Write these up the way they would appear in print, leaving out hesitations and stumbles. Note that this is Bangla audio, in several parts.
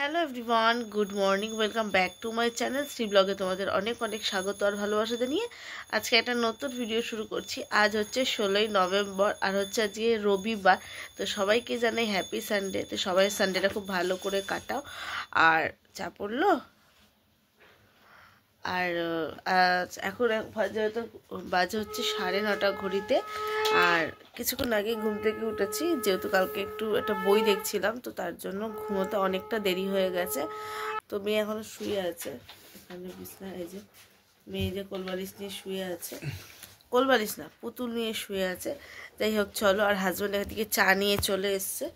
Hello everyone, good morning, welcome back to my channel Shri ব্লগে। তোমাদের অনেক অনেক স্বাগত আর ভালোবাসা জানিয়ে আজকে একটা নতুন ভিডিও শুরু করছি। আজ হচ্ছে 16ই নভেম্বর আর হচ্ছে আজকে রবিবার। তো সবাইকে জানাই হ্যাপি সানডে। তো সবাই সানডেটা খুব ভালো করে কাটাও। আর চা পড়লো আর এখন বাজে হচ্ছে 9:30 ঘড়িতে। আর কিছুক্ষণ আগে ঘুম থেকে উঠেছি, যেহেতু কালকে একটু একটা বই দেখছিলাম, তো তার জন্য ঘুমোতে অনেকটা দেরি হয়ে গেছে। তো মেয়ে এখনো শুয়ে আছে এখানে বিছনা। এই যে মেয়ে যে কোলবালিশ নিয়ে শুয়ে আছে, কোলবালিশ না পুতুল নিয়ে শুয়ে আছে। যাই হোক চলো। আর হাজব্যান্ড এদিকে চা নিয়ে চলে এসছে।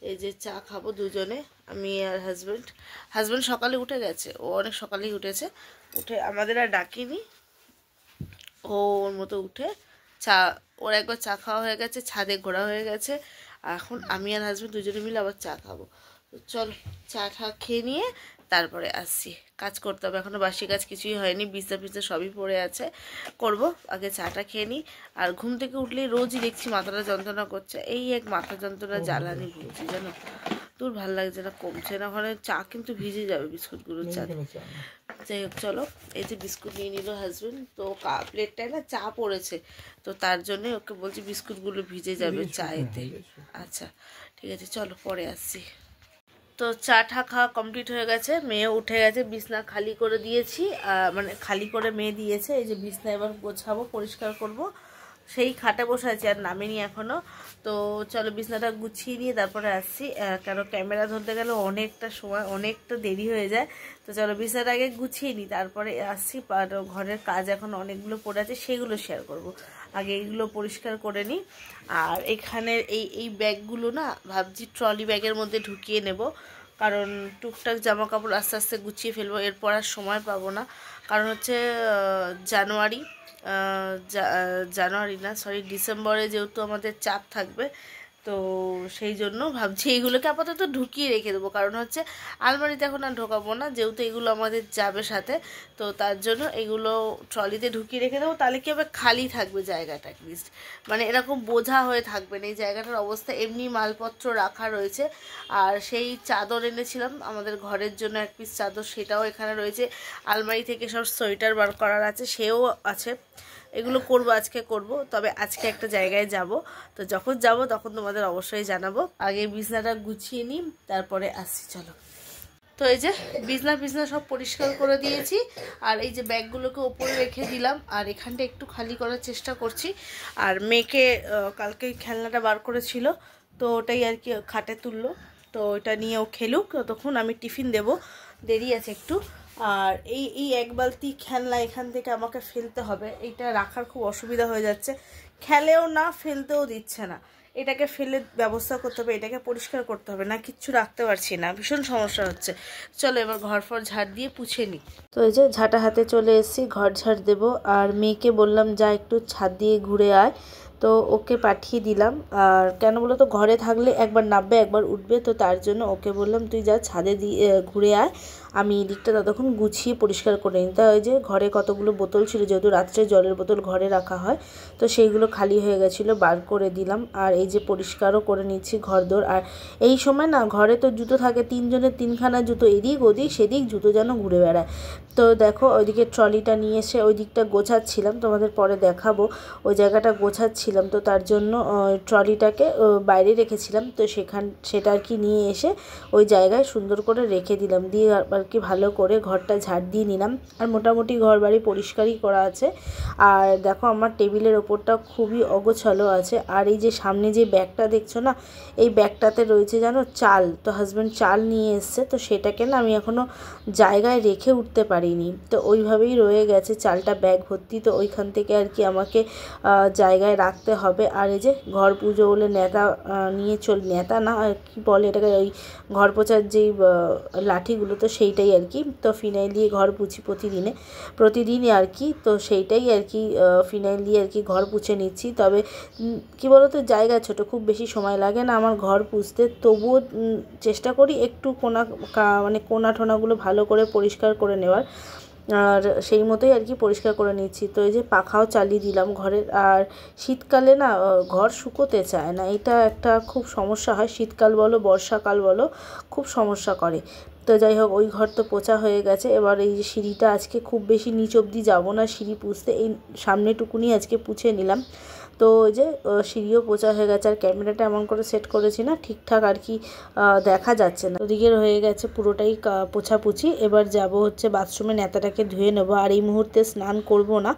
এই যে চা খাবো দুজনে, আমি আর হাজব্যান্ড সকালে উঠে গেছে, ও অনেক সকালেই উঠেছে। উঠে আমাদের আর ডাকিনি, ও ওর মতো উঠে চা, ওর একবার চা খাওয়া হয়ে গেছে, ছাদে ঘোরা হয়ে গেছে। এখন আমি আর হাজব্যান্ড দুজনে মিলে আবার চা খাবো। তো চল চা খেয়ে নিয়ে তারপরে আসছি। কাজ করতে হবে, এখনও বাসি কাজ কিছুই হয়নি, বিছনা পিছনা সবই পড়ে আছে, করব। আগে চাটা খেয়ে নিই। আর ঘুম থেকে উঠলেই রোজই দেখছি মাথাটা যন্ত্রণা করছে। এই এক মাথা যন্ত্রণা জ্বালানি ভুগছি জানো, তোর ভাল লাগছে না, কমছে না। ওখানে চা কিন্তু ভিজে যাবে বিস্কুটগুলোর চা। যাই হোক চলো। এই যে বিস্কুট নিয়ে নিল হাজব্যান্ড, তো প্লেটটায় না চা পড়েছে, তো তার জন্যই ওকে বলছি বিস্কুটগুলো ভিজে যাবে চায়েতে। আচ্ছা ঠিক আছে, চলো পরে আসছি। তো চা টা খাওয়া কমপ্লিট হয়ে গেছে, মেয়ে উঠে গেছে, বিছনা খালি করে দিয়েছি, মানে খালি করে মেয়ে দিয়েছে। এই যে বিছনা এবার গোছাবো, পরিষ্কার করব। সেই খাটে বসে আছি, আর নামিনি এখনও। তো চলো বিছনাটা গুছিয়ে নিয়ে তারপরে আসছি, কেন ক্যামেরা ধরতে গেলে অনেকটা সময়, অনেকটা দেরি হয়ে যায়। তো চলো বিছনাটা আগে গুছিয়ে নিই, তারপরে আসছি। আর ঘরের কাজ এখন অনেকগুলো পড়ে আছে, সেগুলো শেয়ার করব। আগে এইগুলো পরিষ্কার করে নিই। আর এখানের এই ব্যাগগুলো না ভাবছি ট্রলি ব্যাগের মধ্যে ঢুকিয়ে নেব, কারণ টুকটাক জামা কাপড় আস্তে আস্তে গুছিয়ে ফেলবো, এরপর আর সময় পাবো না। কারণ হচ্ছে জানুয়ারি না সরি ডিসেম্বরে যেহেতু আমাদের চাপ থাকবে, তো সেই জন্য ভাবছি এইগুলোকে আপাতত ঢুকিয়ে রেখে দেবো। কারণ হচ্ছে আলমারিতে এখন আর ঢোকাবো না, যেহেতু এগুলো আমাদের যাবে সাথে, তো তার জন্য এগুলো ট্রলিতে ঢুকিয়ে রেখে দেবো। তাহলে কি হবে, খালি থাকবে জায়গাটা, অ্যাটলিস্ট মানে এরকম বোঝা হয়ে থাকবে না। এই জায়গাটার অবস্থা এমনি মালপত্র রাখা রয়েছে। আর সেই চাদর এনেছিলাম আমাদের ঘরের জন্য, এক পিস চাদর, সেটাও এখানে রয়েছে। আলমারি থেকে সব সোয়েটার বার করার আছে, সেও আছে। এগুলো করব, আজকে করব। তবে আজকে একটা জায়গায় যাব, তো যখন যাব তখন তোমাদের অবশ্যই জানাবো। আগে বিছনাটা গুছিয়ে নিই, তারপরে আসছি চলো। তো এই যে বিছনা সব পরিষ্কার করে দিয়েছি, আর এই যে ব্যাগগুলোকে ওপরে রেখে দিলাম, আর এখানটা একটু খালি করার চেষ্টা করছি। আর মেয়েকে কালকে খেলনাটা বার করেছিল, তো ওটাই আর কি খাটে তুললো, তো ওটা নিয়ে ও খেলুক, ততক্ষণ আমি টিফিন দেব, দেরি আছে একটু। আর এই এক বালতি খেলনা এখান থেকে আমাকে ফেলতে হবে, এইটা রাখার খুব অসুবিধা হয়ে যাচ্ছে, খেলেও না ফেলতেও দিচ্ছে না। এটাকে ফেলে ব্যবস্থা করতে হবে, এটাকে পরিষ্কার করতে হবে, না কিচ্ছু রাখতে পারছি না, ভীষণ সমস্যা হচ্ছে। চলো এবার ঘর ফর ঝাড় দিয়ে পুছে নিই। তো এই যে ঝাঁটা হাতে চলে এসেছি, ঘর ঝাড় দেবো। আর মেয়েকে বললাম যা একটু ছাদ দিয়ে ঘুরে আয়, তো ওকে পাঠিয়ে দিলাম। আর কেন বলো তো, ঘরে থাকলে একবার নামবে একবার উঠবে, তো তার জন্য ওকে বললাম তুই যা ছাদে দিয়ে ঘুরে আয়, আমি এই দিকটা ততক্ষণ গুছিয়ে পরিষ্কার করে নিই। তা ওই যে ঘরে কতগুলো বোতল ছিল, যেহেতু রাত্রে জলের বোতল ঘরে রাখা হয়, তো সেইগুলো খালি হয়ে গেছিলো, বার করে দিলাম। আর এই যে পরিষ্কারও করে নিচ্ছি ঘরদোর। আর এই সময় না ঘরে তো জুতো থাকে, তিনজনের তিনখানা জুতো, এদিক ওদিক সেদিক জুতো যেন ঘুরে বেড়ায়। তো দেখো ওইদিকে ট্রলিটা নিয়ে এসে ওই দিকটা গোছাচ্ছিলাম, তোমাদের পরে দেখাবো, ওই জায়গাটা গোছাচ্ছিলাম। তো তার জন্য ট্রলিটাকে বাইরে রেখেছিলাম, তো সেটা আর কি নিয়ে এসে ওই জায়গায় সুন্দর করে রেখে দিলাম, দিয়ে আর কি ভালো করে ঘরটা ঝাড় দিয়ে নিলাম। আর মোটামুটি ঘর বাড়ি পরিষ্কারই করা আছে। আর দেখো আমার টেবিলের ওপরটা খুবই অগোছালো আছে। আর এই যে সামনে যে ব্যাগটা দেখছো না, এই ব্যাগটাতে রয়েছে জানো চাল, তো হাজব্যান্ড চাল নিয়ে এসছে, তো সেটাকে না আমি এখনও জায়গায় রেখে উঠতে পারিনি, তো ওইভাবেই রয়ে গেছে চালটা ব্যাগ ভর্তি। তো ওইখান থেকে আর কি আমাকে জায়গায় রাখতে হবে। আর এই যে ঘর পুজো বলে নেতা নিয়ে নেতা না আর কি বলে এটাকে, ওই ঘর পোছার যেই লাঠিগুলো, তো সেইটাই আর কি। তো ফিনাইল দিয়ে ঘর পুছি প্রতিদিনই আর কি, তো সেইটাই আর কি ফিনাইল দিয়ে আর কি ঘর পুছে নিচ্ছি। তবে কি বলো তো, জায়গা ছোট, খুব বেশি সময় লাগে না আমার ঘর পুছতে, তবুও চেষ্টা করি একটু মানে কোনা ঠোনাগুলো ভালো করে পরিষ্কার করে নেওয়ার। আর সেই মতোই আর কি পরিষ্কার করে নিচ্ছি। তো এই যে পাখাও চালিয়ে দিলাম ঘরের। আর শীতকালে না ঘর শুকোতে চায় না, এটা একটা খুব সমস্যা হয়, শীতকাল বলো বর্ষাকাল বলো খুব সমস্যা করে। তো যাই হোক ওই ঘর তো পোছা হয়ে গেছে। এবার এই যে সিঁড়িটা আজকে খুব বেশি নিচ অবধি যাবো না সিঁড়ি পুছতে, এই সামনেটুকুনি আজকে পুছে নিলাম। তো ওই যে সিঁড়িও পোছা হয়ে গেছে, আর ক্যামেরাটা এমন করে সেট করেছি না ঠিকঠাক আর কি দেখা যাচ্ছে না। ওদিকের হয়ে গেছে পুরোটাই পোছাপুছি। এবার যাব হচ্ছে বাথরুমে, নেতাটাকে ধুয়ে নেবো। আর এই মুহূর্তে স্নান করব না,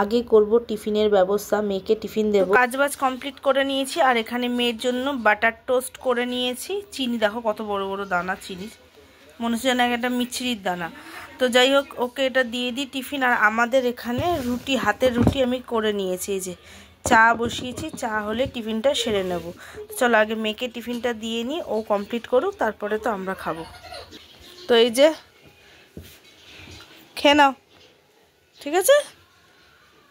আগে করব টিফিনের ব্যবস্থা, মেয়েকে টিফিন দেবো। কাজবাজ কমপ্লিট করে নিয়েছি। আর এখানে মেয়ের জন্য বাটার টোস্ট করে নিয়েছি। চিনি দেখো কত বড় বড় দানা চিনি, মনে হচ্ছে যেন একটা মিছরির দানা। তো যাই হোক ওকে এটা দিয়ে দিই টিফিন। আর আমাদের এখানে রুটি, হাতের রুটি আমি করে নিয়েছি। এই যে চা বসিয়েছি, চা হলে টিফিনটা সেরে নেব। চলো আগে মেয়েকে টিফিনটা দিয়ে নিই, ও কমপ্লিট করুক, তারপরে তো আমরা খাবো। তো এই যে খেয়ে নাও, ঠিক আছে।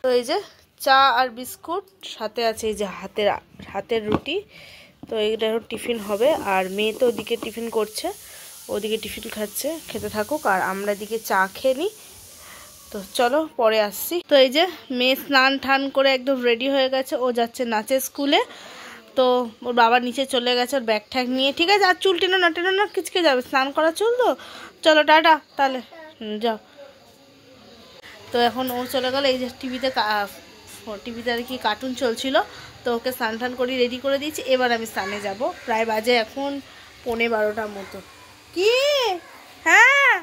তো এই যে চা আর বিস্কুট, সাথে আছে এই যে হাতের রুটি। তো এইটা টিফিন হবে। আর মেয়ে তো ওদিকে টিফিন করছে, ওদিকে টিফিন খাচ্ছে, খেতে থাকুক, আর আমরা এদিকে চা খেয়ে নিই। তো চলো পরে আসছি। তো এই যে মেয়ে স্নান টান করে একদম রেডি হয়ে গেছে, ও যাচ্ছে নাচের স্কুলে। তো ওর বাবা নিচে চলে গেছে ওর ব্যাগ ট্যাগ নিয়ে, ঠিক আছে। আর চুল টেনো না কিচকে যাবে, স্নান করা চুল তো। চলো টাটা তাহলে, যাও। তো এখন ও চলে গেল। এই যে টিভিতে আর কি কার্টুন চলছিল, তো ওকে স্নান টান করে রেডি করে দিয়েছি। এবার আমি স্নানে যাব। প্রায় বাজে এখন 11:15 মতো। কি হ্যাঁ,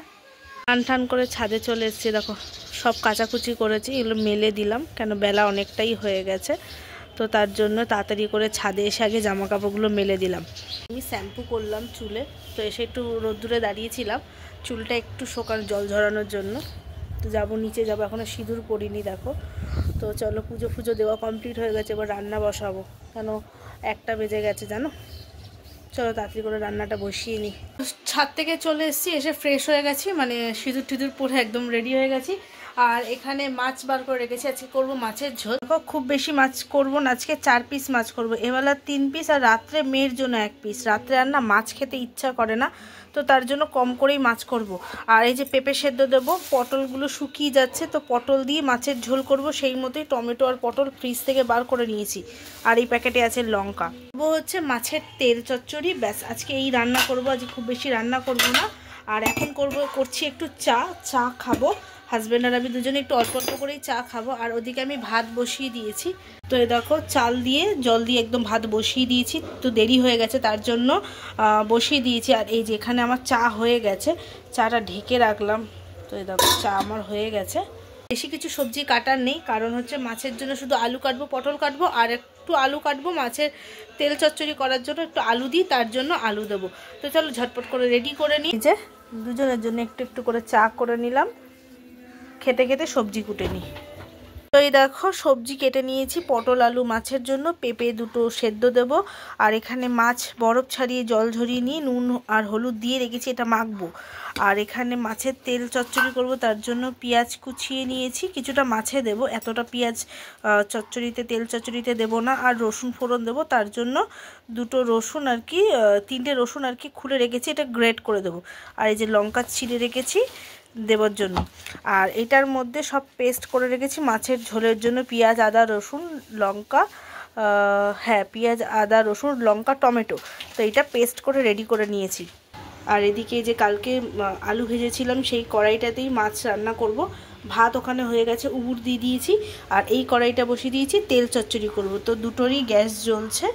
স্নান টান করে ছাদে চলে এসেছি। দেখো সব কাচাকুচি করেছি, এগুলো মেলে দিলাম, কেন বেলা অনেকটাই হয়ে গেছে। তো তার জন্য তাড়াতাড়ি করে ছাদে এসে আগে জামা কাপড়গুলো মেলে দিলাম। আমি শ্যাম্পু করলাম চুলে, তো এসে একটু রোদ্দুরে দাঁড়িয়েছিলাম চুলটা একটু শোকানো, জল ঝরানোর জন্য। তো যাবো নিচে, যাবো, এখনও সিঁদুর পরিনি দেখো। তো চলো পুজো দেওয়া কমপ্লিট হয়ে গেছে, এবার রান্না বসাবো, কেন 1টা বেজে গেছে জানো। চলো তাড়াতাড়ি করে রান্নাটা বসিয়ে নিই। ছাদ থেকে চলে এসেছি, এসে ফ্রেশ হয়ে গেছি, মানে সিঁদুর টিঁদুর পরে একদম রেডি হয়ে গেছি। আর এখানে মাছ বার করে রেখেছি, আজকে করবো মাছের ঝোল। খুব বেশি মাছ করবো না আজকে, 4 পিস মাছ করবো। এবেলা 3 পিস, আর রাত্রে মেয়ের জন্য 1 পিস। রাত্রে আর না মাছ খেতে ইচ্ছা করে না, তো তার জন্য কম করেই মাছ করব। আর এই যে পেঁপে সেদ্ধ দেবো, পটলগুলো শুকিয়ে যাচ্ছে, তো পটল দিয়ে মাছের ঝোল করব। সেই মতোই টমেটো আর পটল ফ্রিজ থেকে বার করে নিয়েছি। আর এই প্যাকেটে আছে লঙ্কা। হচ্ছে মাছের তেল চচ্চড়ি, ব্যাস আজকে এই রান্না করব। আজকে খুব বেশি রান্না করব না। আর এখন করছি একটু চা খাবো। হাজব্যান্ড আর আমি দুজনে একটু অল্প অল্প করেই চা খাবো। আর ওদিকে আমি ভাত বসিয়ে দিয়েছি। তো এই দেখো চাল দিয়ে জল দিয়ে একদম ভাত বসিয়ে দিয়েছি, তো দেরি হয়ে গেছে তার জন্য বসিয়ে দিয়েছি। আর এই যে এখানে আমার চা হয়ে গেছে, চাটা ঢেকে রাখলাম। তো এই দেখো চা আমার হয়ে গেছে। বেশি কিছু সবজি কাটার নেই, কারণ হচ্ছে মাছের জন্য শুধু আলু কাটবো, পটল কাটবো, আর একটু আলু কাটবো মাছের তেল চচ্চড়ি করার জন্য, একটু আলু দিই, তার জন্য আলু দেবো। তো চলো ঝটপট করে রেডি করে নিই। যে দুজনের জন্য একটু একটু করে চা করে নিলাম, খেতে খেতে সবজি কুটে নিই। তো এই দেখো সবজি কেটে নিয়েছি, পটল আলু মাছের জন্য, পেঁপে দুটো সেদ্ধ দেব। আর এখানে মাছ বরফ ছাড়িয়ে জল ঝরিয়ে নিয়ে নুন আর হলুদ দিয়ে রেখেছি, এটা মাখবো। আর এখানে মাছের তেল চচ্চড়ি করব, তার জন্য পেঁয়াজ কুচিয়ে নিয়েছি, কিছুটা মাছে দেব, এতটা পেঁয়াজ তেল চচ্চড়িতে দেব না। আর রসুন ফোড়ন দেব, তার জন্য 2টো রসুন আর কি, 3টে রসুন আর কি খুলে রেখেছি, এটা গ্রেট করে দেব। আর এই যে লঙ্কা ছিঁড়ে রেখেছি দেবার জন্য। আর এটার মধ্যে সব পেস্ট করে রেখেছি মাছের ঝোলের জন্য, পেঁয়াজ আদা রসুন লঙ্কা, পেঁয়াজ আদা রসুন লঙ্কা টমেটো, তো এটা পেস্ট করে রেডি করে নিয়েছি। আর এদিকে যে কালকে আলু ভেজেছিলাম সেই কড়াইটাতেই মাছ রান্না করব। ভাত ওখানে হয়ে গেছে, উবুর দিয়ে দিয়েছি। আর এই কড়াইটা বসিয়ে দিয়েছি তেল চচ্চড়ি করব, তো দুটোরই গ্যাস জ্বলছে।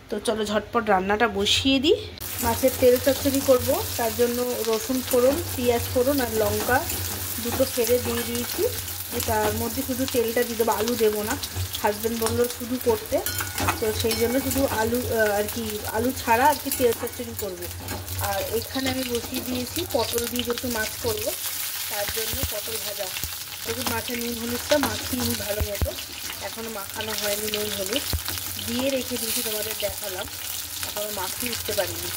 তো চলো ঝটপট রান্নাটা বসিয়ে দিই। মাছের তেল চচ্চড়ি করব, তার জন্য রসুন ফোড়ন, পেঁয়াজ ফোড়ন আর লঙ্কা দুটো ফেড়ে দিয়ে দিয়েছি। তার মধ্যে শুধু তেলটা দিয়ে দেবো, আলু দেবো না। হাজব্যান্ড বললো শুধু করতে, তো সেই জন্য শুধু আলু আর কি, আলু ছাড়া আর কি তেল চচ্চড়ি করবো। আর এখানে আমি বসিয়ে দিয়েছি পটল দিয়ে যেহেতু মাছ করবো, তার জন্য পটল ভাজা। দেখুন মাছের নুন হলুদটা মাখিয়ে নিই ভালো মতো, এখনও মাখানো হয়নি। নুন হলুদ দিয়ে রেখে দিয়েছি, তোমাদের দেখালাম, এখনও মাখিয়ে উঠতে পারিনি।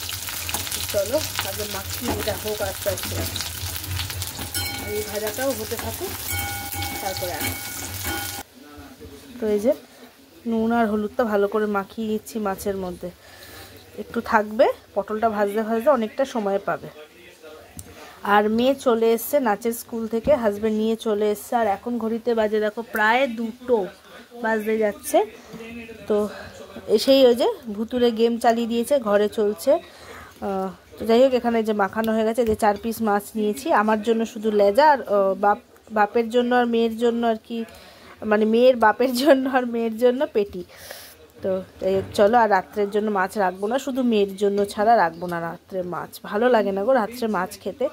চলো আগে মাখিয়ে এটা হোক আস্তে আস্তে, আর এই ভাজাটাও হতে থাকুক, তারপরে তো এই যে নুন আর হলুদটা ভালো করে মাখিয়ে নিচ্ছি মাছের মধ্যে, একটু থাকবে, পটলটা ভাজতে ভাজতে অনেকটা সময় পাবে। আর মেয়ে চলে এসছে নাচের স্কুল থেকে, হাজব্যান্ড নিয়ে চলে এসছে। আর এখন ঘড়িতে বাজে দেখো প্রায় 2টো বাজতে যাচ্ছে। তো এসেই ওই যে ভুতুরে গেম চালিয়ে দিয়েছে, ঘরে চলছে। তো যাই হোক, এখানে যে মাখানো হয়ে গেছে, যে 4 পিস মাছ নিয়েছি। আমার জন্য শুধু লেজা, আর বাপের জন্য আর মেয়ের জন্য আর কি, মানে মেয়ের বাপের জন্য আর মেয়ের জন্য পেটি। তো যাই হোক চলো, আর রাত্রের জন্য মাছ রাখবো না, শুধু মেয়ের জন্য ছাড়া রাখবো না রাত্রে মাছ। ভালো লাগে না গো রাত্রে মাছ খেতে,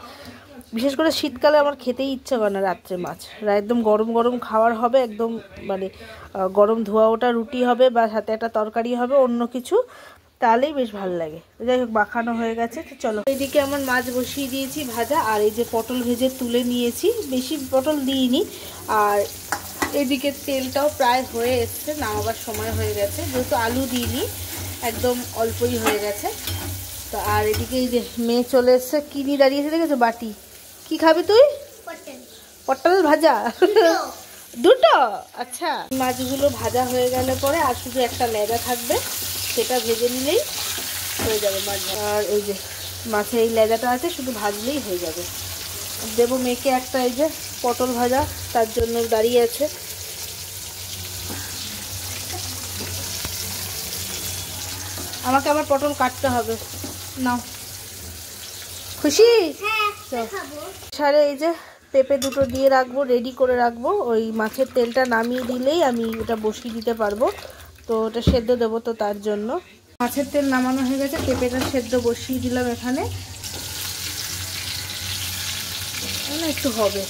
বিশেষ করে শীতকালে আমার খেতেই ইচ্ছা করে না রাত্রে মাছ। একদম গরম গরম খাওয়ার হবে, একদম মানে গরম ধোয়া ওটা রুটি হবে বা সাথে একটা তরকারি হবে অন্য কিছু, তাহলেই বেশ ভালো লাগে। যাই হোক মাখানো হয়ে গেছে, তো চলো। এইদিকে আমার মাছ বসিয়ে দিয়েছি ভাজা, আর এই যে পটল ভেজে তুলে নিয়েছি, বেশি পটল দিইনি। আর এদিকে তেলটাও প্রায় হয়ে এসছে, নামাবার সময় হয়ে গেছে, যেহেতু আলু দিইনি, একদম অল্পই হয়ে গেছে। তো আর এদিকে এই যে মেয়ে চলে এসছে, কি নিয়ে দাঁড়িয়েছে দেখেছো, বাটি। কি খাবি তুই? পটল ভাজা। দুটো? আচ্ছা। মাছগুলো ভাজা হয়ে গেলে পরে আর শুধু একটা লেজা থাকবে, সেটা ভেজে নিলেই হয়ে যাবে মাছ। আর এই যে মাছের এই লেজাটা আছে, শুধু ভাজলেই হয়ে যাবে। দেবো মেয়েকে একটা এই যে পটল ভাজা, তার জন্য দাঁড়িয়ে আছে। আমাকে আবার পটল কাটতে হবে, নাও। খুশি? সারে এই যে পেঁপে দুটো দিয়ে রাখবো, রেডি করে রাখবো। ওই মাছের তেলটা নামিয়ে দিলেই আমি এটা বসিয়ে দিতে পারবো। তো ওটা সেদ্ধ দেবো, তো তার জন্য মাছের তেল নামানো হয়ে গেছে, পেঁপেটা সেদ্ধ বসিয়ে দিলাম এখানে। একটু হবে,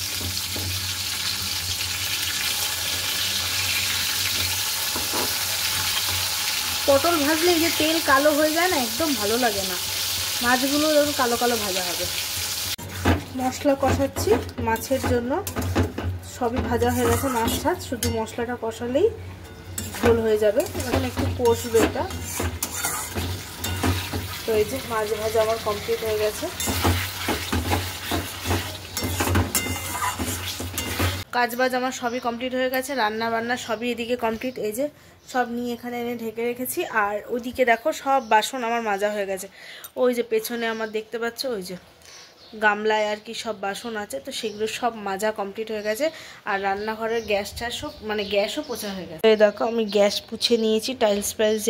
পটল ভাজলে এই যে তেল কালো হয়ে যায় না, একদম ভালো লাগে না। মাছগুলো যখন কালো কালো ভাজা হবে। মশলা কষাচ্ছি মাছের জন্য, সবই ভাজা হয়ে গেছে মাছ টাছ, শুধু মশলাটা কষালেই ঝোল হয়ে যাবে। এখন একটু কষবে এটা। তো এই যে মাছ ভাজা আমার কমপ্লিট হয়ে গেছে। কাজবাজ আমার সবই কমপ্লিট হয়ে গেছে, রান্না বান্না সবই এদিকে কমপ্লিট। এই যে সব নিয়ে এখানে এনে ঢেকে রেখেছি। আর ওইদিকে দেখো সব বাসন আমার মাজা হয়ে গেছে। ওই যে পেছনে আমার দেখতে পাচ্ছ ওই যে গামলায় আর কি সব বাসন আছে, তো সেগুলো সব মাজা কমপ্লিট হয়ে গেছে। আর রান্নাঘরের গ্যাস ট্যাসও মানে গ্যাসও পোছা হয়ে গেছে। এই দেখো আমি গ্যাস পুছে নিয়েছি, টাইলস ফাইলস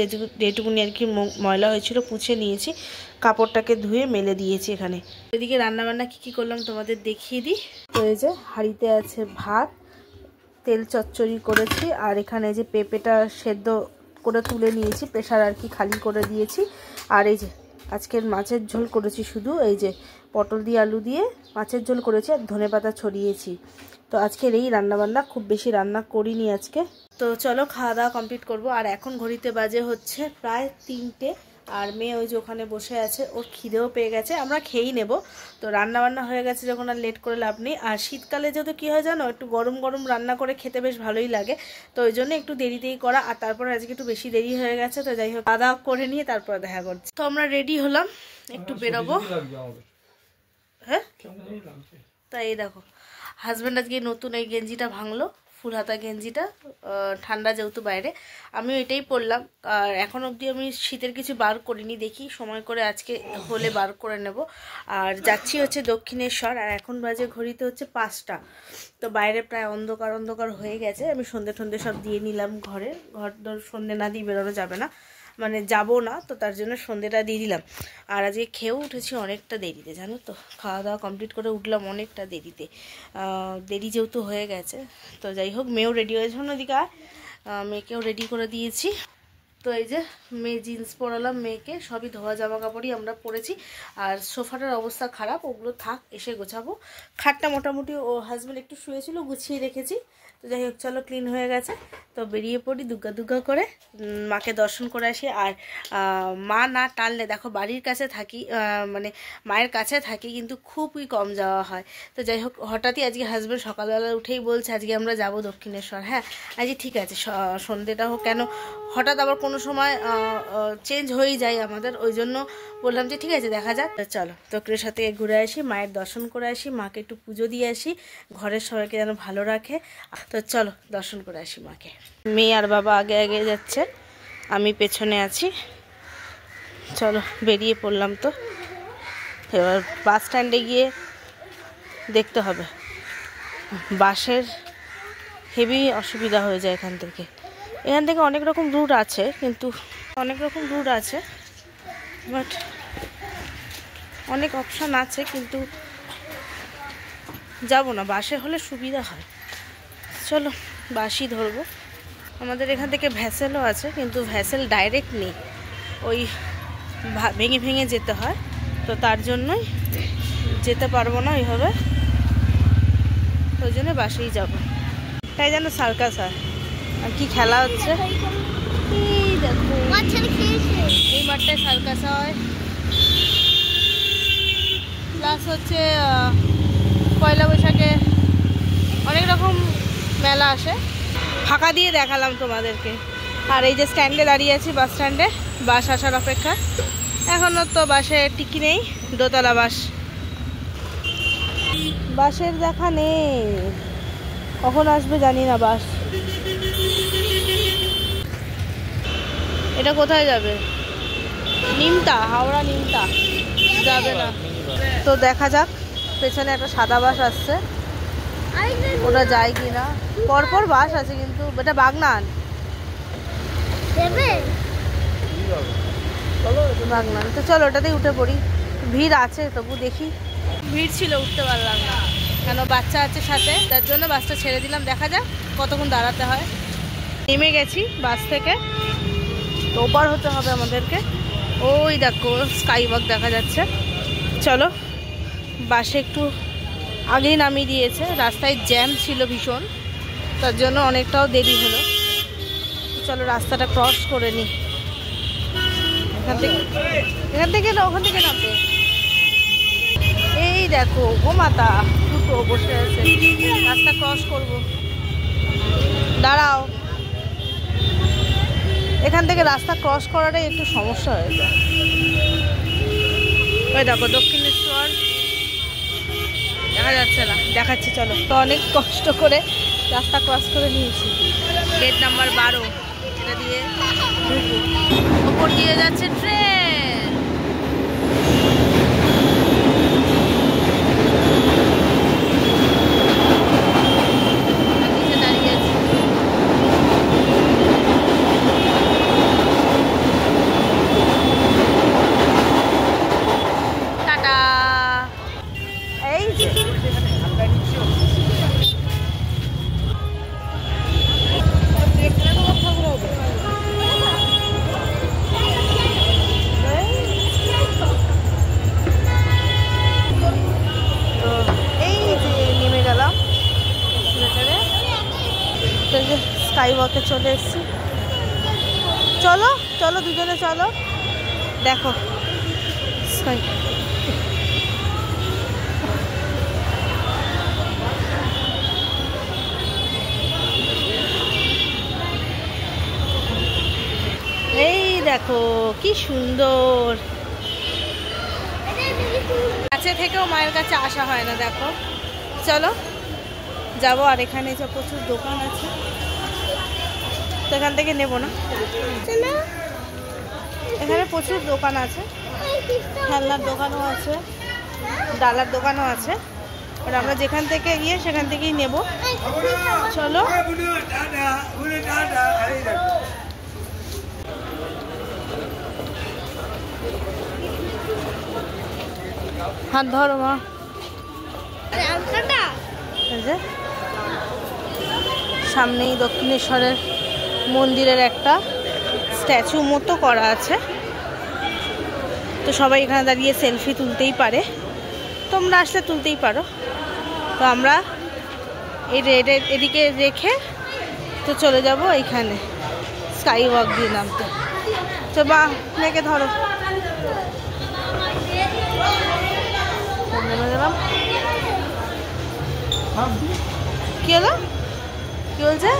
যেটুকুনি আর কি ময়লা হয়েছিল পুছে নিয়েছি, কাপড়টাকে ধুয়ে মেলে দিয়েছি এখানে। এদিকে রান্নাবান্না কী কী করলাম তোমাদের দেখিয়ে দিই। তো এই যে হাঁড়িতে আছে ভাত, তেল চচ্চড়ি করেছি, আর এখানে যে পেঁপেটা সেদ্ধ করে তুলে নিয়েছি, প্রেশার আর কি খালি করে দিয়েছি। আর এই যে আজকের মাছের ঝোল করেছি, শুধু এই যে পটল দিয়ে আলু দিয়ে মাছের ঝোল করেছি, আর ধনেপাতা ছড়িয়েছি। তো আজকের এই রান্নাবান্না, খুব বেশি রান্না করিনি আজকে। তো চলো খাওয়া দাওয়া কমপ্লিট করব। আর এখন ঘড়িতে বাজে হচ্ছে প্রায় 3টে। আর মেয়ে ওই যে ওখানে বসে আছে, ওর খিদেও পেয়ে গেছে, আমরা খেয়েই নেব। তো রান্নাবান্না হয়ে গেছে যখন, আর লেট করে লাভ নেই। আর শীতকালে যেহেতু কী হয় জানো, একটু গরম গরম রান্না করে খেতে বেশ ভালোই লাগে, তো ওই জন্য একটু দেরিতেই করা। আর তারপরে আজকে একটু বেশি দেরি হয়ে গেছে, তো যাই হোক খাওয়া দাওয়া করে নিয়ে তারপরে দেখা করছি। তো আমরা রেডি হলাম, একটু বেরোবো। হ্যাঁ, তাই এই দেখো হাজব্যান্ড আজকে নতুন এই গেঞ্জিটা ভাঙলো, ফুল হাতা গেঞ্জিটা, ঠান্ডা যেহেতু বাইরে, আমিও এটাই পরলাম। আর এখন অবধি আমি শীতের কিছু বার করিনি, দেখি সময় করে আজকে হলে বার করে নেব। আর যাচ্ছি হচ্ছে দক্ষিণেশ্বর, আর এখন বাজে ঘড়িতে হচ্ছে 5টা। তো বাইরে প্রায় অন্ধকার অন্ধকার হয়ে গেছে। আমি সন্ধে টন্ধে সব দিয়ে নিলাম ঘর সন্ধে না দিয়ে বেরোনো যাবে না, মানে যাবো না, তো তার জন্য সন্ধেটা দিয়ে দিলাম। আর আজকে খেয়েও উঠেছি অনেকটা দেরিতে, জানো তো, খাওয়া দাওয়া কমপ্লিট করে উঠলাম অনেকটা দেরিতে, দেরি যেহেতু হয়ে গেছে। তো যাই হোক মেয়েও রেডি হয়েছে, অন্যদিকে মেয়েকেও রেডি করে দিয়েছি। তো এই যে মেয়ে জিন্স পরালাম মেয়েকে, সবই ধোয়া জামা কাপড়ই আমরা পরেছি। আর সোফাটার অবস্থা খারাপ, ওগুলো থাক, এসে গোছাবো। খাটটা মোটামুটি ও হাজব্যান্ড একটু শুয়েছিল, গুছিয়ে রেখেছি। তো যাই হোক চলো, ক্লিন হয়ে গেছে, তো বেরিয়ে পড়ি দুগ্গা দুগ্গা করে, মাকে দর্শন করে আসি। আর মা না টানলে, দেখো বাড়ির কাছে থাকি, মানে মায়ের কাছে থাকি, কিন্তু খুবই কম যাওয়া হয়। তো যাই হোক হঠাৎই আজকে হাজব্যান্ড সকালবেলা উঠেই বলছে আজকে আমরা যাব দক্ষিণেশ্বর। হ্যাঁ আজকে ঠিক আছে, সন্ধ্যেটা হোক, কেন হঠাৎ আবার কোনো সময় চেঞ্জ হয়েই যায় আমাদের, ওই জন্য বললাম যে ঠিক আছে দেখা যাক। চলো দক্ষিণেশ্বর থেকে ঘুরে আসি, মায়ের দর্শন করে আসি, মাকে একটু পুজো দিয়ে আসি, ঘরের সবাইকে যেন ভালো রাখে। তো চলো দর্শন করে আসি মাকে। মেয়ে আর বাবা আগে আগে যাচ্ছে, আমি পেছনে আছি। চলো বেরিয়ে পড়লাম। তো এবার বাস স্ট্যান্ডে গিয়ে দেখতে হবে, বাসের হেভি অসুবিধা হয়ে যায় এখান থেকে অনেক রকম রুট আছে, কিন্তু অনেক রকম রুট আছে, বাট অনেক অপশান আছে, কিন্তু যাব না, বাসে হলে সুবিধা হয়। চলো বাসই ধরবো। আমাদের এখান থেকে ভ্যাসেলও আছে, কিন্তু ভ্যাসেল ডাইরেক্ট নেই, ওই ভেঙে ভেঙে যেতে হয়, তো তার জন্যই যেতে পারবো না ওইভাবে, ওই জন্য বাসেই যাবো। তাই যেন সার্কাস হয়, আর কি খেলা হচ্ছে এই দেখো, এই মাঠটায় সার্কাস হয়। প্লাস হচ্ছে পয়লা বৈশাখে অনেক রকম মেলা আসে। ফাঁকা দিয়ে দেখালাম তোমাদেরকে। আর এই যে স্ট্যান্ডে দাঁড়িয়ে আছি, বাস স্ট্যান্ডে, বাস আসার অপেক্ষা। এখনও তো বাসে টিকি নেই, দোতলা বাস, বাসের দেখা নেই, কখন আসবে জানি না বাস। এটা কোথায় যাবে? নিমতা, হাওড়া নিমতা যাবে না তো, দেখা যাক। পেছনে একটা সাদা বাস আসছে, ওটা যায় কি না। পরপর বাস আছে, কিন্তু এটা বাগনান, বাগনান তো। চলো ওটাতেই উঠে পড়ি, ভিড় আছে তবু দেখি। ভিড় ছিল, উঠতে পারলাম না, কেন বাচ্চা আছে সাথে, তার জন্য বাসটা ছেড়ে দিলাম। দেখা যাক কতক্ষণ দাঁড়াতে হয়। নেমে গেছি বাস থেকে, তো ওপার হতে হবে আমাদেরকে। ওই দেখো স্কাই ওয়াক দেখা যাচ্ছে। চলো, বাসে একটু আগেই নামিয়ে দিয়েছে, রাস্তায় জ্যাম ছিল ভীষণ, তার জন্য অনেকটাও দেরি হলো। চলো রাস্তাটা ক্রস করে নিই, এখান থেকে না ওখান থেকে নামবে। এই দেখো গো মাতা দুটো বসে আছে, রাস্তা ক্রস করব, দাঁড়াও। এখান থেকে রাস্তা ক্রস করাটাই একটু সমস্যা হয়ে যায়। ওই দেখো দক্ষিণেশ্বর দেখা যাচ্ছে না, দেখাচ্ছি চলো। তো অনেক কষ্ট করে রাস্তা ক্রস করে নিয়েছি, গেট নাম্বার 12, এটা দিয়ে ওপর দিয়ে যাচ্ছে ট্রেন। নিচে দাঁড়িয়ে আছে, টাটা। এই স্কাই ওয়াকে চলে এসেছি। চলো চলো দুজনে চলো, দেখো স্কাই। এই দেখো কি সুন্দর, কাছে থেকেও মায়ের কাছে আসা হয় না। দেখো চলো যাবো। আর এখানে যে প্রচুর দোকান আছে, তো এখান থেকে নেবো না, এখানে প্রচুর দোকান আছে, খেলনার দোকানও আছে, ডালার দোকানও আছে। আর আমরা যেখান থেকে গিয়ে সেখান থেকেই নেব। চলো হাত ধরো মা। সামনেই দক্ষিণেশ্বরের মন্দিরের একটা স্ট্যাচু মতো করা আছে, তো সবাই এখানে দাঁড়িয়ে সেলফি তুলতেই পারে, তোমরা আসলে তুলতেই পারো। তো আমরা এদিকে রেখে তো চলে যাব এইখানে স্কাই ওয়াক দিয়ে নামতে। তো বা মেয়েকে ধরো, কি হলো, কি বলছে?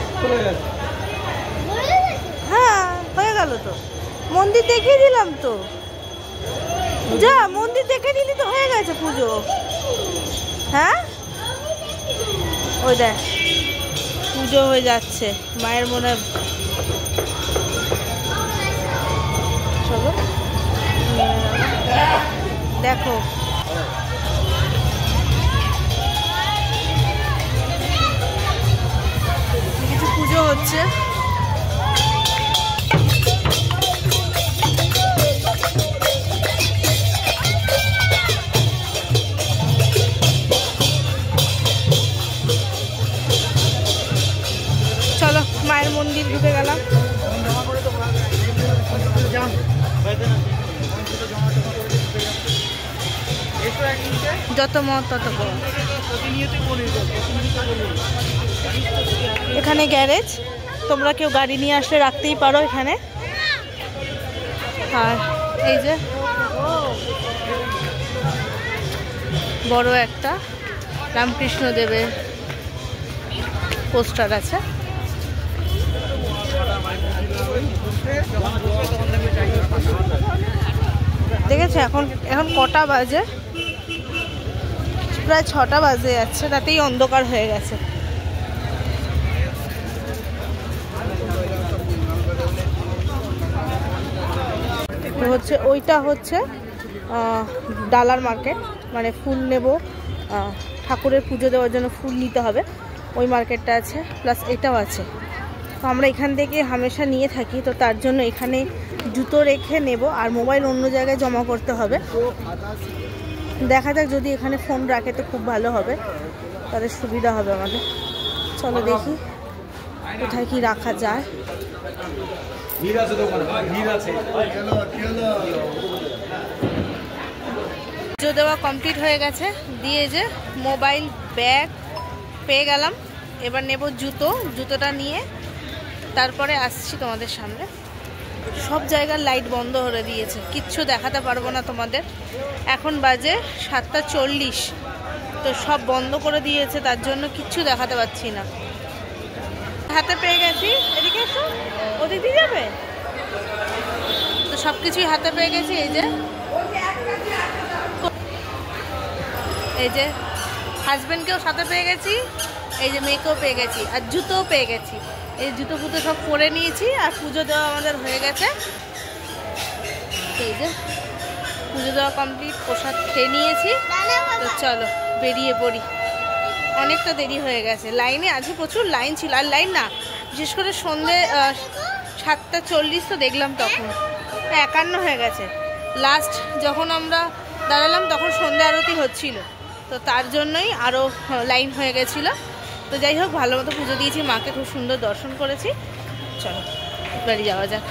হ্যাঁ হয়ে গেল তো, মন্দির দেখিয়ে দিলাম তো, যা মন্দির দেখে নিলি তো হয়ে গেছে পুজো। হ্যাঁ ওই দেখ পুজো হয়ে যাচ্ছে, মায়ের মনে চলো দেখো। কিছু পুজো হচ্ছে, যত মত তত বড়। এখানে গ্যারেজ, তোমরা কেউ গাড়ি নিয়ে আসলে রাখতেই পারো এখানে। আর এই যে বড় একটা রামকৃষ্ণ দেবের পোস্টার আছে। দেখেছো এখন এখন কটা বাজে? প্রায় 6টা বাজে যাচ্ছে, তাতেই অন্ধকার হয়ে গেছে। হচ্ছে ওইটা হচ্ছে ডালার মার্কেট, মানে ফুল নেব, ঠাকুরের পুজো দেওয়ার জন্য ফুল নিতে হবে, ওই মার্কেটটা আছে। প্লাস এটাও আছে। তো আমরা এখান থেকে হামেশা নিয়ে থাকি, তো তার জন্য এখানে জুতো রেখে নেব, আর মোবাইল অন্য জায়গায় জমা করতে হবে। দেখা যাক, যদি এখানে ফোন রাখে তো খুব ভালো হবে, তাহলে সুবিধা হবে আমাদের। চলো দেখি কোথায় কি রাখা যায়। পুজো দেওয়া কমপ্লিট হয়ে গেছে, দিয়ে যে মোবাইল ব্যাগ পেয়ে গেলাম। এবার নেব জুতো, জুতোটা নিয়ে তারপরে আসছি তোমাদের সামনে। সব জায়গার লাইট বন্ধ করে দিয়েছে, কিচ্ছু দেখাতে পারবো না তোমাদের। এখন বাজে 7:40, তো সব বন্ধ করে দিয়েছে, তার জন্য কিচ্ছু দেখাতে পাচ্ছি না। হাতে পেয়ে গেছি, এদিকে এসো, ওদিক দিয়ে যাবে তো, সব কিছুই হাতে পেয়ে গেছি। এই যে হাজবেন্ডকেও সাথে পেয়ে গেছি, এই যে মেয়েকেও পেয়ে গেছি, আর জুতোও পেয়ে গেছি। এই জুতো ফুতো সব পরে নিয়েছি, আর পুজো দেওয়া আমাদের হয়ে গেছে। এই যে পুজো দেওয়া কমপ্লিট, প্রসাদ খেয়ে নিয়েছি। তো চলো বেরিয়ে পড়ি, অনেকটা দেরি হয়ে গেছে। লাইনে আজকে প্রচুর লাইন ছিল, আর লাইন না, বিশেষ করে সন্ধে 7:40 তো দেখলাম, তখন 51 হয়ে গেছে। লাস্ট যখন আমরা দাঁড়ালাম তখন সন্ধে আরতি হচ্ছিল, তো তার জন্যই আরও লাইন হয়ে গেছিলো। তো যাই হোক, ভালো মতো পুজো দিয়েছি, মাকে খুব সুন্দর দর্শন করেছি। চলো বাড়ি যাওয়া যাক।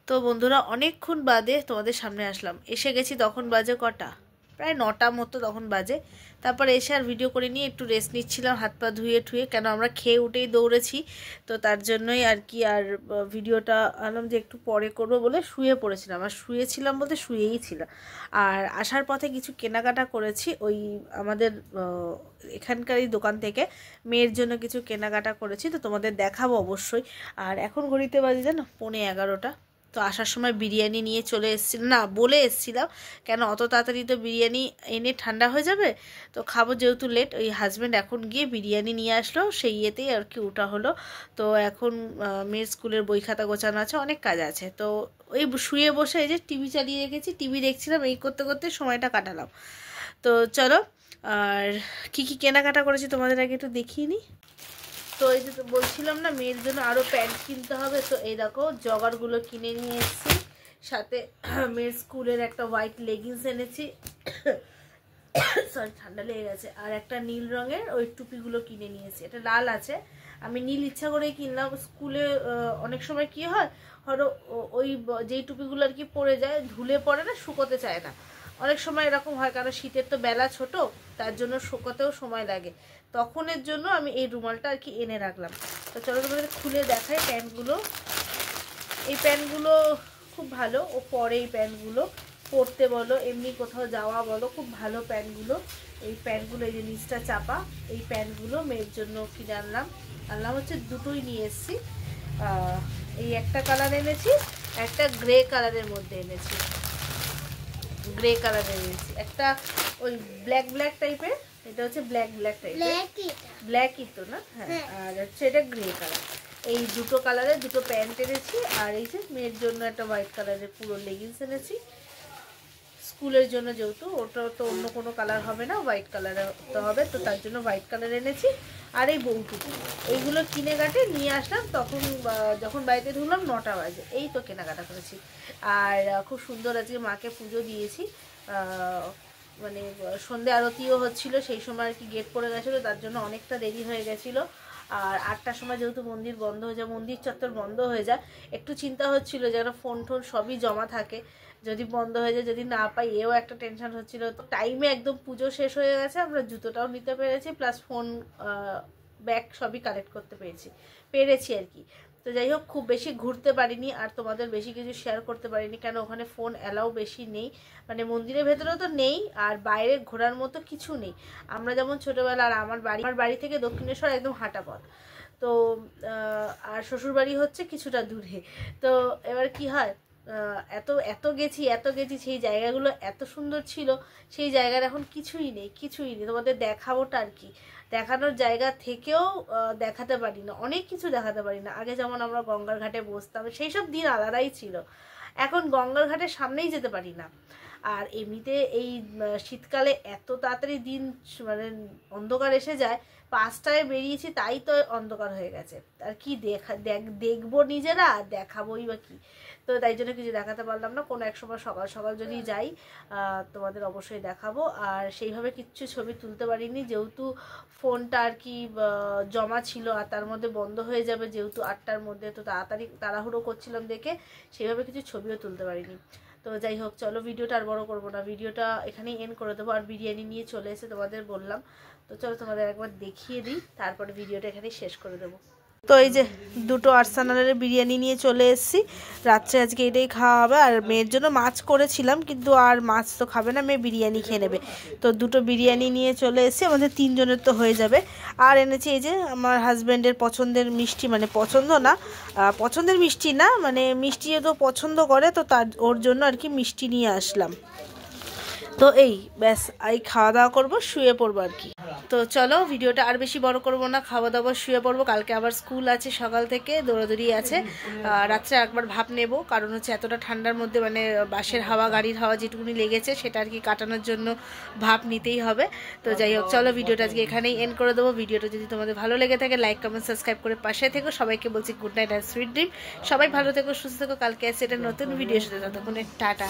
তো বন্ধুরা, অনেকক্ষণ বাদে তোমাদের সামনে আসলাম। এসে গেছি, তখন বাজে কটা, প্রায় 9টা মতো তখন বাজে। তারপরে এসে আর ভিডিও করে নিয়ে একটু রেস্ট নিচ্ছিলাম, হাত পা ধুয়ে ঠুয়ে, কেন আমরা খেয়ে উঠেই দৌড়েছি, তো তার জন্যই আর কি। আর ভিডিওটা আনলাম যে একটু পরে করবো বলে শুয়ে পড়েছিলাম, আর শুয়েছিলাম বলতে শুয়েই ছিলাম। আর আসার পথে কিছু কেনাকাটা করেছি, ওই আমাদের এখানকারই দোকান থেকে মেয়ের জন্য কিছু কেনাকাটা করেছি, তো তোমাদের দেখাবো অবশ্যই। আর এখন ঘড়িতে বাজে জানো 11:15। তো আসার সময় বিরিয়ানি নিয়ে চলে এসেছিলাম, না বলে এসেছিলাম, কেন অত তাড়াতাড়ি তো বিরিয়ানি এনে ঠান্ডা হয়ে যাবে, তো খাবো যেহেতু লেট। ওই হাজব্যান্ড এখন গিয়ে বিরিয়ানি নিয়ে আসলো, সেই ইয়েতেই আর কি ওটা হলো। তো এখন মেয়ের স্কুলের বই খাতা গোছানো আছে, অনেক কাজ আছে। তো ওই শুয়ে বসে এই যে টিভি চালিয়ে রেখেছি, টিভি দেখছিলাম, এই করতে করতে সময়টা কাটালাম। তো চলো, আর কি কি কেনাকাটা করেছি তোমাদের আগে একটু দেখিয়ে নিই। তো এই যে বলছিলাম না, মেয়ের জন্য আরও প্যান্ট কিনতে হবে, তো এই দেখো জগারগুলো কিনে নিয়ে এসেছি, সাথে মেয়ের স্কুলের একটা হোয়াইট লেগিংস এনেছি, সরি ঠান্ডা লেগে গেছে, আর একটা নীল রঙের ওই টুপিগুলো কিনে নিয়েছি। এটা লাল আছে, আমি নীল ইচ্ছা করেই কিনলাম। স্কুলে অনেক সময় কি হয়, হয়তো ওই যেই টুপিগুলো আর কি পরে যায়, ধুলে পড়ে না, শুকোতে চায় না, অনেক সময় এরকম হয়, কারণ শীতের তো বেলা ছোট, তার জন্য শুকোতেও সময় লাগে। তখনের জন্য আমি এই রুমালটা আর কি এনে রাখলাম। তো চলো তোমাদের খুলে দেখাই প্যান্টগুলো। এই প্যান্টগুলো খুব ভালো, ও পরে এই প্যান্টগুলো পরতে বলো, এমনি কোথাও যাওয়া বলো, খুব ভালো প্যান্টগুলো। এই প্যান্টগুলো, এই যে নিচটা চাপা, এই প্যান্টগুলো মেয়ের জন্য কিনে আনলাম হচ্ছে দুটোই নিয়ে এসেছি। এই একটা কালার এনেছি, একটা গ্রে কালারের মধ্যে এনেছি, গ্রে কালারের এনেছি, একটা ওই ব্ল্যাক ব্ল্যাক টাইপের, এটা হচ্ছে ব্ল্যাক টাইপের, ব্ল্যাকই তো না, হ্যাঁ, আর হচ্ছে এটা গ্রে কালার। এই দুটো কালারের দুটো প্যান্ট এনেছি, আর এই যে মেয়ের জন্য একটা হোয়াইট কালারের পুরো লেগিংস এনেছি। স্কুলের জন্য যেহেতু ওটা তো অন্য কোনো কালার হবে না, হোয়াইট কালারের তো হবে, তো তার জন্য হোয়াইট কালার এনেছি। আর এই বউটুকু, এইগুলো কিনে কাটে নিয়ে আসলাম, তখন যখন বাড়িতে ঢুকলাম 9টা বাজে। এই তো কেনাকাটা করেছি। আর খুব সুন্দর আজকে মাকে পুজো দিয়েছি, মানে সন্ধে আরতিও হচ্ছিল, সেই সময় আর কি গেট পড়ে গেছিলো, তার জন্য অনেকটা দেরি হয়ে গেছিলো। আর 8টার সময় যেহেতু মন্দির বন্ধ হয়ে যায়, মন্দির চত্বর বন্ধ হয়ে যায়, একটু চিন্তা হচ্ছিল যেন ফোন টোন সবই জমা থাকে, যদি বন্ধ হয়ে যায়, যদি না পাই, এও একটা টেনশন হচ্ছিল। তো টাইমে একদম পুজো শেষ হয়ে গেছে, আমরা জুতোটাও নিতে পেরেছি, প্লাস ফোন ব্যাগ সবই কালেক্ট করতে পেরেছি আর কি। তো যাই হোক, খুব বেশি ঘুরতে পারিনি আর তোমাদের বেশি কিছু শেয়ার করতে পারিনি, কেন ওখানে ফোন অ্যালাউ বেশি নেই, মানে মন্দিরের ভেতরেও তো নেই আর বাইরে ঘোরার মতো কিছু নেই। আমরা যেমন ছোটোবেলা, আর আমার বাড়ি থেকে দক্ষিণেশ্বর একদম হাঁটা পথ, তো আর শ্বশুরবাড়ি হচ্ছে কিছুটা দূরে। তো এবার কি হয়, এত গেছি, সেই জায়গাগুলো এত সুন্দর ছিল, সেই জায়গার এখন কিছুই নেই। তোমাদের দেখাবোটা আর কি, দেখানোর জায়গা থেকেও দেখাতে পারি না, অনেক কিছু দেখাতে পারি না। আগে যেমন আমরা গঙ্গার ঘাটে বসতাম, সেই সব দিন আলাদাই ছিল, এখন গঙ্গার ঘাটের সামনেই যেতে পারি না। আর এমনিতে এই শীতকালে এত তাড়াতাড়ি দিন মানে অন্ধকার এসে যায়, 5টায় বেরিয়েছি তাই তো অন্ধকার হয়ে গেছে, আর কি দেখবো নিজেরা, দেখাবোই বা কি। তো তাই জন্য কিছু দেখাতে পারলাম না। কোনো এক সময় সকাল সকাল যদি যাই তোমাদের অবশ্যই দেখাবো। আর সেইভাবে কিচ্ছু ছবি তুলতে পারিনি, যেহেতু ফোনটা আর কি জমা ছিল আর তার মধ্যে বন্ধ হয়ে যাবে যেহেতু 8টার মধ্যে, তো তাড়াহুড়ো করছিলাম দেখে সেইভাবে কিছু ছবিও তুলতে পারিনি। তো যাই হোক, চলো ভিডিওটা আর বড় করবো না, ভিডিওটা এখানেই এন্ড করে দেবো। আর বিরিয়ানি নিয়ে চলে এসে তোমাদের বললাম, তো চলো তোমাদের একবার দেখিয়ে দিই, তারপরে ভিডিওটা এখানেই শেষ করে দেবো। তো এই যে 2টো আর্সানালের বিরিয়ানি নিয়ে চলে এসেছি, রাত্রে আজকে এটাই খাওয়া হবে। আর মেয়ের জন্য মাছ করেছিলাম, কিন্তু আর মাছ তো খাবে না, মেয়ে বিরিয়ানি খেয়ে নেবে। তো 2টো বিরিয়ানি নিয়ে চলে এসেছি, আমাদের 3 জনের তো হয়ে যাবে। আর এনেছি এই যে আমার হাজব্যান্ডের পছন্দের মিষ্টি, মানে পছন্দের মিষ্টি না, মানে মিষ্টি যেহেতু পছন্দ করে, তো ওর জন্য আর কি মিষ্টি নিয়ে আসলাম। তো এই ব্যাস, এই খাওয়া দাওয়া করবো, শুয়ে পড়বো আর কি। তো চলো ভিডিওটা আর বেশি বড় করবো না, খাওয়া দাওয়া শুয়ে পড়বো। কালকে আবার স্কুল আছে, সকাল থেকে দৌড়াদৌড়ি আছে। রাত্রে একবার ভাপ নেব, কারণ হচ্ছে এতটা ঠান্ডার মধ্যে মানে বাসের হাওয়া, গাড়ির হাওয়া যেটুকুনি লেগেছে সেটা আর কি কাটানোর জন্য ভাপ নিতেই হবে। তো যাই হোক, চলো ভিডিওটা আজকে এখানেই এন্ড করে দেবো। ভিডিওটা যদি তোমাদের ভালো লেগে থাকে, লাইক কমেন্ট সাবস্ক্রাইব করে পাশে থেকো। সবাইকে বলছি গুড নাইট আর সুইট ড্রিম। সবাই ভালো থেকো, সুস্থ থেকো। কালকে আছে এটা নতুন ভিডিওর সাথে, ততক্ষণে টাটা।